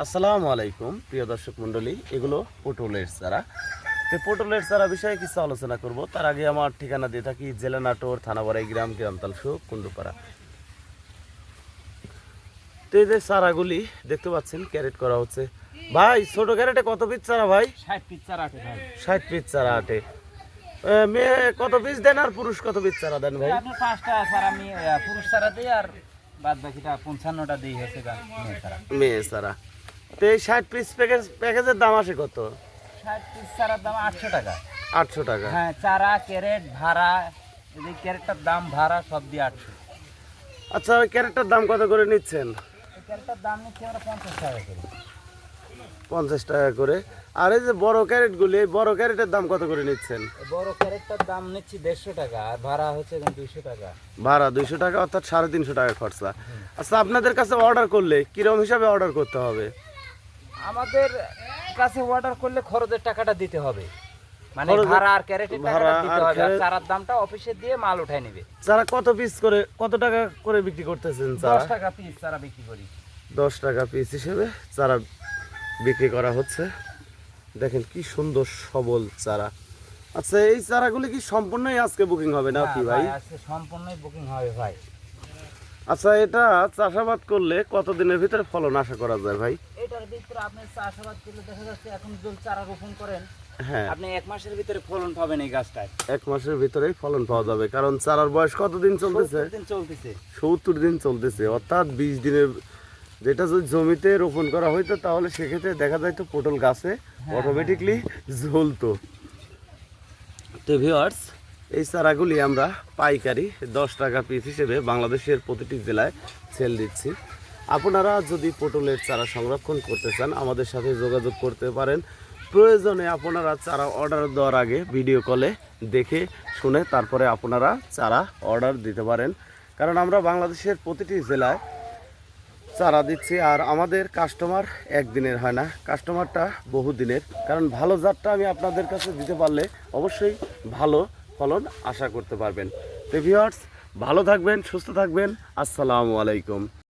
আসসালামু আলাইকুম প্রিয় দর্শক মণ্ডলী, এগুলো পটলের চারা। তো পটলের চারা বিষয়ে কিছু আলোচনা করব। তার আগে আমার ঠিকানা দিয়ে থাকি জেলা নাটোর, থানা বাড়াই গ্রাম, গ্রামতালসু, কুন্ডুপাড়া। তো এই যে চারাগুলি দেখতে পাচ্ছেন ক্যারেট করা হচ্ছে। ভাই ছোট ক্যারেটে কত পিস চারা ভাই? 60 পিস চারা আটে ভাই। 60 পিস চারা আটে। মেয়ে কত পিস দেন আর পুরুষ কত পিস চারা দেন ভাই? আপনি 5টা চারা আমি পুরুষ চারা দেই আর বাদ বাকিটা 55টা দেই হচ্ছে মেয়ে চারা। মেয়ে চারা। তো এই 60 পিস প্যাকেজের দাম আসে কত? 60 পিস চারার দাম 800 টাকা। 800 টাকা। হ্যাঁ, চারা ক্যারেট ভাড়া, এই ক্যারেটটার দাম ভাড়া সব দিয়ে 800। আচ্ছা, ওই ক্যারেটটার দাম কত করে নিচ্ছেন? এই ক্যারেটটার দাম নিচ্ছি আমরা 50 টাকা করে। 50 টাকা করে। আর এই যে বড় ক্যারেটগুলি, এই বড় ক্যারেটের দাম কত করে নিচ্ছেন? এই বড় ক্যারেটটার দাম নিচ্ছি 150 টাকা আর ভাড়া হচ্ছে 200 টাকা। ভাড়া 200 টাকা, অর্থাৎ 350 টাকা খরচা। আচ্ছা, আপনাদের কাছে অর্ডার করলে কিরকম হিসাবে অর্ডার করতে হবে? আমাদের কাছে অর্ডার করলে খরচের টাকাটা দিতে হবে, মানে খরচের- ভাড়া আর ক্যারেটের টাকাটা ভাড়া দিতে আর হবে, আর ক্যারেট- চারার দামটা অফিসে দিয়ে মাল উঠায় নেবে। চারা কত পিস করে, কত টাকা করে বিক্রি করতেছেন চারা? 10 টাকা পিস চারা বিক্রি করি। 10 টাকা পিস হিসেবে চারা বিক্রি করা হচ্ছে। দেখেন কি সুন্দর সবল চারা। আচ্ছা, এই চারাগুলি কি সম্পূর্ণই আজকে বুকিং হবে না কি ভাই? আজকে সম্পূর্ণই বুকিং হবে ভাই। আচ্ছা, এটা চাষাবাদ করলে কতদিনের ভিতরে ফলন আশা করা যায় ভাই? এটার ভিতরে আপনি চাষাবাদ করলে দেখা যাচ্ছে এখন যদি চারা রোপণ করেন, হ্যাঁ, আপনি 1 মাসের ভিতরে ফলন পাবেন এই গাছটায়। 1 মাসের ভিতরেই ফলন পাওয়া যাবে। কারণ চারার বয়স কতদিন চলতেছে? 70 দিন চলতেছে। 70 দিন চলতেছে, অর্থাৎ 20 দিনের। যেটা যদি জমিতে রোপণ করা হইতো তাহলে সেক্ষেত্রে দেখা যাইতো পটল গাছে অটোমেটিকলি জ্বলতো। তো ভিউয়ার্স, এই চারাগুলি আমরা পাইকারি 10 টাকা পিস হিসেবে বাংলাদেশের প্রতিটি জেলায় সেল দিচ্ছি। আপনারা যদি পটলের চারা সংরক্ষণ করতে চান আমাদের সাথে যোগাযোগ করতে পারেন। প্রয়োজনে আপনারা চারা অর্ডার দেওয়ার আগে ভিডিও কলে দেখে শুনে তারপরে আপনারা চারা অর্ডার দিতে পারেন। কারণ আমরা বাংলাদেশের প্রতিটি জেলায় চারা দিচ্ছি, আর আমাদের কাস্টমার একদিনের হয় না, কাস্টমারটা বহুদিনের। কারণ ভালো জাতটা আমি আপনাদের কাছে দিতে পারলে অবশ্যই ভালো ফলন আশা করতে পারবেন। তো ভিউয়ার্স, ভালো থাকবেন, সুস্থ থাকবেন। আসসালামু আলাইকুম।